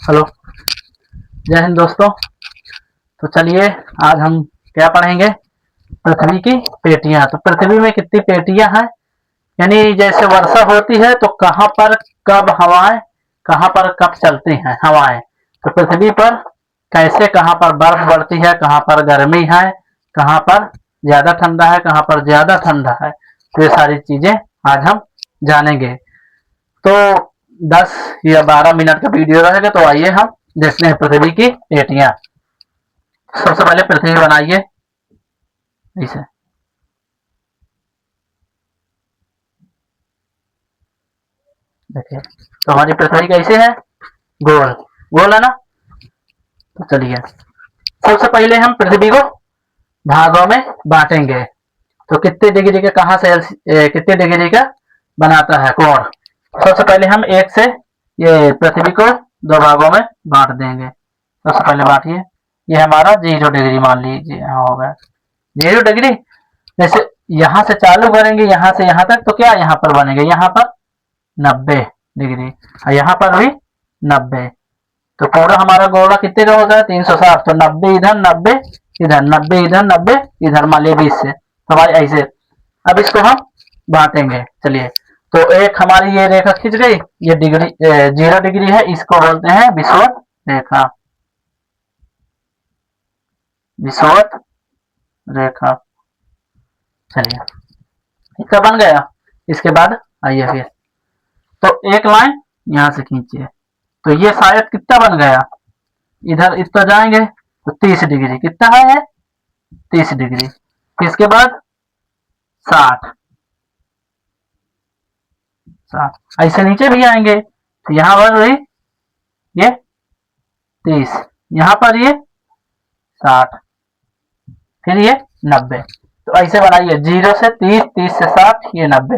Hello, जय हिंद दोस्तों। तो चलिए आज हम क्या पढ़ेंगे, पृथ्वी की पेटियां। तो पृथ्वी में कितनी पेटियां हैं, यानी जैसे वर्षा होती है तो कहाँ पर कब हवाएं, कहाँ पर कब चलती हैं हवाएं। तो पृथ्वी पर कैसे, कहाँ पर बर्फ पड़ती है, कहाँ पर गर्मी है, कहाँ पर ज्यादा ठंडा है, कहाँ पर ज्यादा ठंडा है, तो ये सारी चीजें आज हम जानेंगे। तो 10 या 12 मिनट का वीडियो रहेगा। तो आइए हम देखते हैं पृथ्वी की पेटियां। सबसे पहले पृथ्वी बनाइए इसे। देखिए तो हमारी पृथ्वी कैसे है, गोल गोल है ना। तो चलिए सबसे पहले हम पृथ्वी को भागों में बांटेंगे। तो कितने डिग्री का, कहाँ से कितने डिग्री का बनाता है कोण। सबसे पहले हम एक से ये पृथ्वी को दो भागों में बांट देंगे। सबसे पहले बांटिए, ये हमारा 0 डिग्री मान लीजिए, होगा 0 डिग्री। जैसे यहाँ से चालू करेंगे, यहाँ से यहाँ तक, तो क्या यहाँ पर बनेगा, यहाँ पर 90 डिग्री और यहाँ पर भी 90। तो पूरा हमारा गोला कितने का होता है, 360। तो 90 इधर, 90 इधर, 90 इधर, 90 इधर, मान लिया 20 से। तो हमारे ऐसे अब इसको हम बांटेंगे। चलिए तो एक हमारी ये रेखा खींच गई, ये डिग्री 0 डिग्री है, इसको बोलते हैं विषुवत रेखा। विषुवत रेखा। चलिए इसका बन गया। इसके बाद आइए फिर, तो एक लाइन यहां से खींचिए। तो ये शायद कितना बन गया, इधर इस पर जाएंगे तो 30 डिग्री, कितना है 30 डिग्री। इसके बाद 60, 60 ऐसे नीचे भी आएंगे तो यहाँ पर भी ये 30, यहाँ पर ये 60, फिर ये 90। तो ऐसे बनाइए 0 से 30, 30 से 60, ये 90।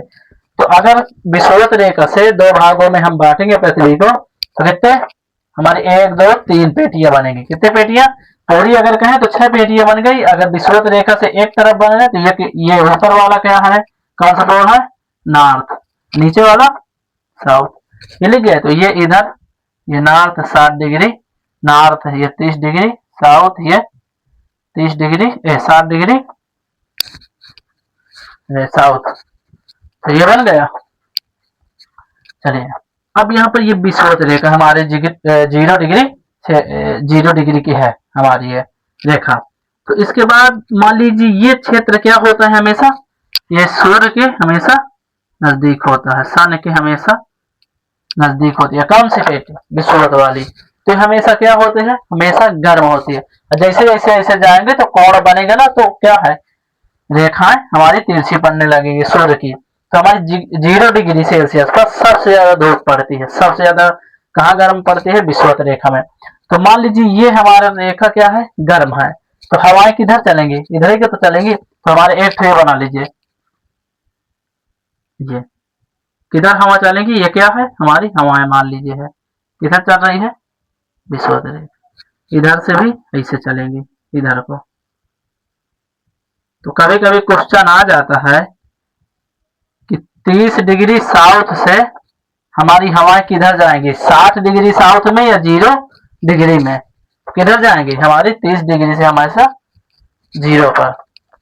तो अगर विषुवत रेखा से दो भागों में हम बांटेंगे पृथ्वी को, तो कितने हमारी 1 2 3 पेटियां बनेगी। कितने पेटियां, पूरी अगर कहें तो 6 पेटियां बन गई। अगर विषुवत रेखा से एक तरफ बन रहे तो ये ऊपर वाला क्या है, कौन सा पोल है, नॉर्थ, नीचे वाला साउथ। ये लिख गया। तो ये इधर, ये नॉर्थ 60 डिग्री, नॉर्थ ये 30 डिग्री, साउथ ये 30 डिग्री, 60 डिग्री साउथ। तो ये बन गया। चलिए अब यहाँ पर ये विषुवत रेखा हमारे 0 डिग्री, 0 डिग्री की है हमारी ये रेखा। तो इसके बाद मान लीजिए ये क्षेत्र क्या होता है, हमेशा ये सूर्य के हमेशा नजदीक होता है, सन के हमेशा नजदीक होती है। कौन सी पेट, विषुवत वाली। तो हमेशा क्या होते हैं, हमेशा गर्म होती है। जैसे जैसे ऐसे जाएंगे तो कोण बनेगा ना, तो क्या है, रेखाएं हमारी तिरछी पड़ने लगेगी सूर्य की। तो हमारी 0 डिग्री सेल्सियस पर सबसे ज्यादा धूप पड़ती है। सबसे ज्यादा कहाँ गर्म पड़ती है, विषुवत रेखा में। तो मान लीजिए ये हमारा रेखा क्या है, गर्म है। तो हवाएं किधर चलेंगी, इधर ही तो चलेंगी। तो हमारे एक ट्रे बना लीजिए, ये किधर हवा चलेंगी, ये क्या है हमारी हवाएं मान लीजिए है, किधर चल रही है, विषुवत रेखा। इधर से भी ऐसे चलेंगी इधर को। तो कभी कभी क्वेश्चन आ जाता है कि 30 डिग्री साउथ से हमारी हवाएं किधर जाएंगी, 60 डिग्री साउथ में या 0 डिग्री में, किधर जाएंगी हमारी 30 डिग्री से हमारे 0 पर।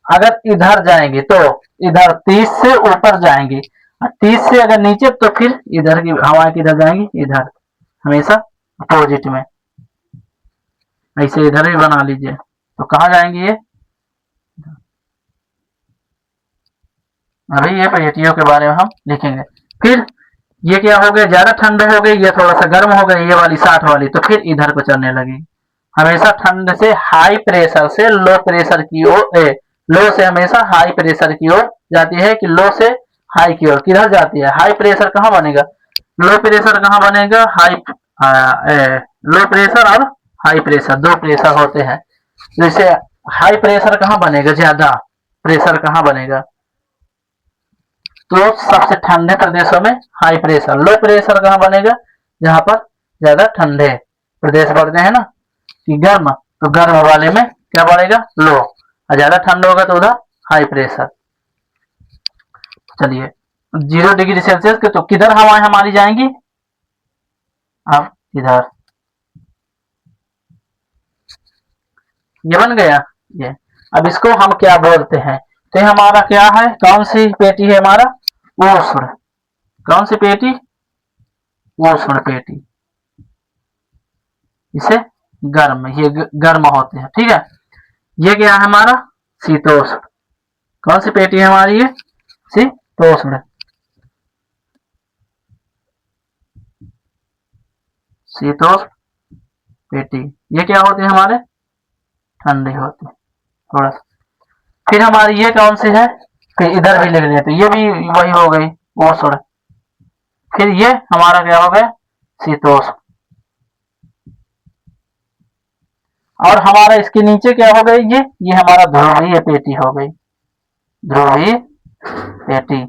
अगर इधर जाएंगे तो इधर 30 से ऊपर जाएंगी, और 30 से अगर नीचे तो फिर इधर की हवाएं किधर जाएंगी, इधर, हमेशा अपोजिट में। ऐसे इधर भी बना लीजिए। तो कहाँ जाएंगी ये, अभी ये पेटियों के बारे में हम लिखेंगे। फिर ये क्या हो गया, ज्यादा ठंड हो गई, ये थोड़ा सा गर्म हो गई, ये वाली 60 वाली, तो फिर इधर को चलने लगी। हमेशा ठंड से हाई प्रेशर से लो प्रेशर की ओर, लो से हमेशा हाई प्रेशर की ओर जाती है, कि लो से हाई की ओर किधर जाती है। हाई प्रेशर कहाँ बनेगा, लो प्रेशर कहाँ बनेगा, लो प्रेशर और हाई प्रेशर, दो प्रेशर होते हैं। जैसे हाई प्रेशर कहाँ बनेगा, ज्यादा प्रेशर कहाँ बनेगा, तो सबसे ठंडे प्रदेशों में हाई प्रेशर। लो प्रेशर कहाँ बनेगा, जहां पर ज्यादा ठंडे प्रदेश बढ़ते हैं ना, कि गर्म, तो गर्म वाले में क्या बढ़ेगा, लो, और ज्यादा ठंड होगा तो उधर हाई प्रेशर। चलिए 0 डिग्री सेल्सियस के तो किधर हवाएं हमारी जाएंगी, अब इधर ये बन गया ये। अब इसको हम क्या बोलते हैं, तो ये हमारा क्या है, कौन सी पेटी है हमारा, उष्ण। कौन सी पेटी, उष्ण पेटी। इसे गर्म, ये गर्म होते हैं, ठीक है। ये क्या है हमारा, शीतोष्ण। कौन सी पेटी है हमारी ये, शीतोष्ण। शीतोष्ण पेटी। ये क्या होते हैं हमारे, ठंडे होते हैं थोड़ा सा। फिर हमारी ये कौन सी है, फिर इधर भी लिख लेते, ये भी वही हो गई उष्ण। फिर ये हमारा क्या हो गया, शीतोष्ण। और हमारा इसके नीचे क्या हो गई, ये हमारा ध्रुवीय पेटी हो गई, ध्रुवीय पेटी।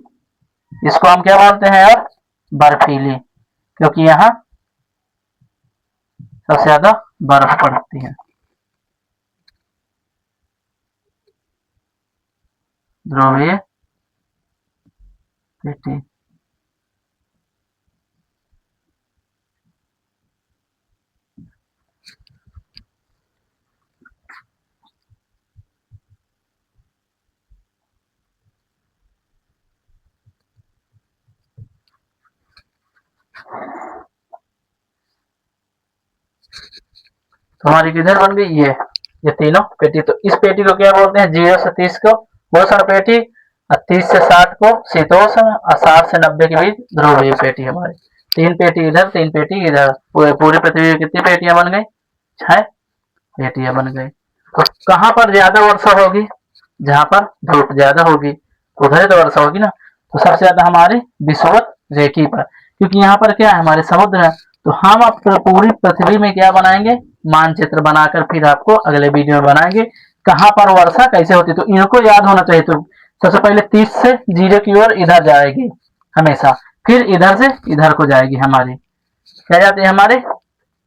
इसको हम क्या बोलते हैं अब, बर्फीली, क्योंकि यहाँ सबसे ज्यादा बर्फ पड़ती है। ध्रुवीय पेटी। तो हमारी किधर बन गई ये तीनों पेटी। तो इस पेटी को क्या बोलते हैं, 0 से 30 को उष्ण पेटी, और 30 से 60 को शीतोष्ण, और 60 से 90 के बीच ध्रुवीय पेटी हमारी। 3 पेटी इधर, 3 पेटी इधर। पूरी पृथ्वी में कितनी पेटियां बन गई, 6 पेटियां बन गई। तो कहाँ पर ज्यादा वर्षा होगी, जहां पर धूप ज्यादा होगी उधर तो वर्षा होगी ना। तो सबसे ज्यादा हमारे विषुवत रेखी पर, क्योंकि यहाँ पर क्या है, हमारे समुद्र है। तो हम अब पूरी पृथ्वी में क्या बनाएंगे, मानचित्र बनाकर फिर आपको अगले वीडियो में बनाएंगे कहाँ पर वर्षा कैसे होती है। तो इनको याद होना चाहिए। तो सबसे पहले 30 से 0 की ओर इधर जाएगी हमेशा, फिर इधर से इधर को जाएगी हमारी, क्या जाती है हमारे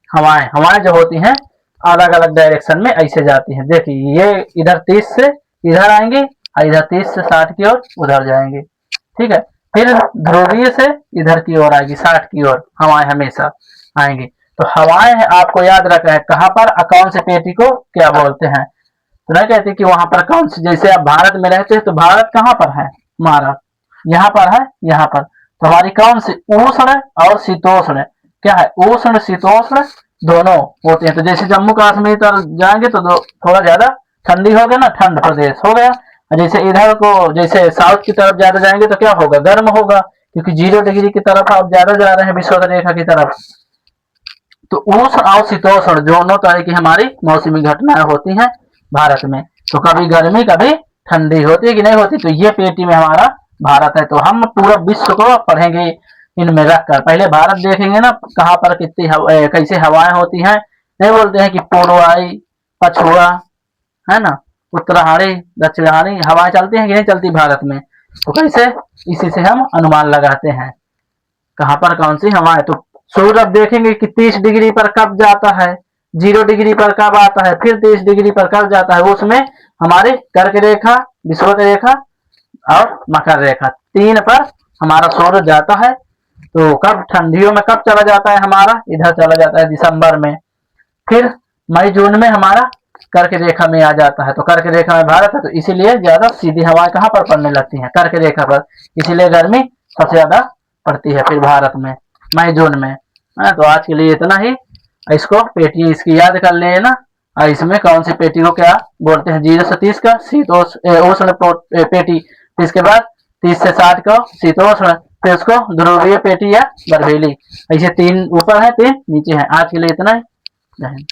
हवाएं। हवाएं जो होती हैं अलग अलग डायरेक्शन में ऐसे जाती हैं। देखिए ये इधर 30 से इधर आएंगे, और इधर 30 से 60 की ओर उधर जाएंगे, ठीक है। फिर ध्रुवीय से इधर की ओर आएगी, 60 की ओर हवाएं हमेशा आएंगी। तो हवाएं आपको याद रखना है कहाँ पर, कौन से पेटी को क्या बोलते हैं। तो नहीं कहते कि वहां पर कौन सी, जैसे आप भारत में रहते हैं तो भारत कहाँ पर है हमारा, यहाँ पर है, यहाँ पर। तो हमारी कौन सी, उष्ण और शीतोष्ण, क्या है, उष्ण शीतोष्ण दोनों होते हैं। तो जैसे जम्मू कश्मीर तरफ जाएंगे तो थोड़ा ज्यादा ठंडी हो गया ना, ठंड प्रदेश हो गया। और जैसे इधर को, जैसे साउथ की तरफ ज्यादा जाएंगे तो क्या होगा, गर्म होगा, क्योंकि 0 डिग्री की तरफ आप ज्यादा जा रहे हैं विषुवत रेखा की तरफ। तो उष्ण और शीतोष्ण दोनों तरह की हमारी मौसमी घटनाएं होती हैं भारत में। तो कभी गर्मी कभी ठंडी होती है कि नहीं होती। तो ये पेटी में हमारा भारत है। तो हम पूरा विश्व को पढ़ेंगे इनमें रखकर, पहले भारत देखेंगे ना, कहाँ पर कितनी कैसे हवाएं होती हैं। नहीं बोलते हैं कि पूर्वाई पछुआ, है ना, उत्तरायणी दक्षिणायणी हवाएं चलती हैं कि नहीं चलती भारत में। तो कैसे, इसी से हम अनुमान लगाते हैं कहाँ पर कौन सी हवाएं। तो सूरज देखेंगे कि 30 डिग्री पर कब जाता है, 0 डिग्री पर कब आता है, फिर 30 डिग्री पर कब जाता है। उसमें हमारे कर्क रेखा, विषुवत रेखा और मकर रेखा, 3 पर हमारा सूरज जाता है। तो कब, ठंडियों में कब चला जाता है हमारा, इधर चला जाता है दिसंबर में। फिर मई जून में हमारा कर्क रेखा में आ जाता है। तो कर्क रेखा में भारत है, तो इसीलिए ज्यादा सीधी हवाएं कहाँ पर पड़ने लगती हैं, कर्क रेखा पर। इसीलिए गर्मी सबसे ज्यादा पड़ती है फिर भारत में मई जून में। तो आज के लिए इतना ही। इसको पेटी इसकी याद कर लेना। और इसमें कौन सी पेटी को क्या बोलते हैं, 0 से 30 का शीतोष्ण पेटी, इसके बाद 30 से 60 का शीतोष्ण, फिर उसको ध्रुवीय पेटी या बर्फीली। ऐसे 3 ऊपर है, 3 नीचे है। आज के लिए इतना ही।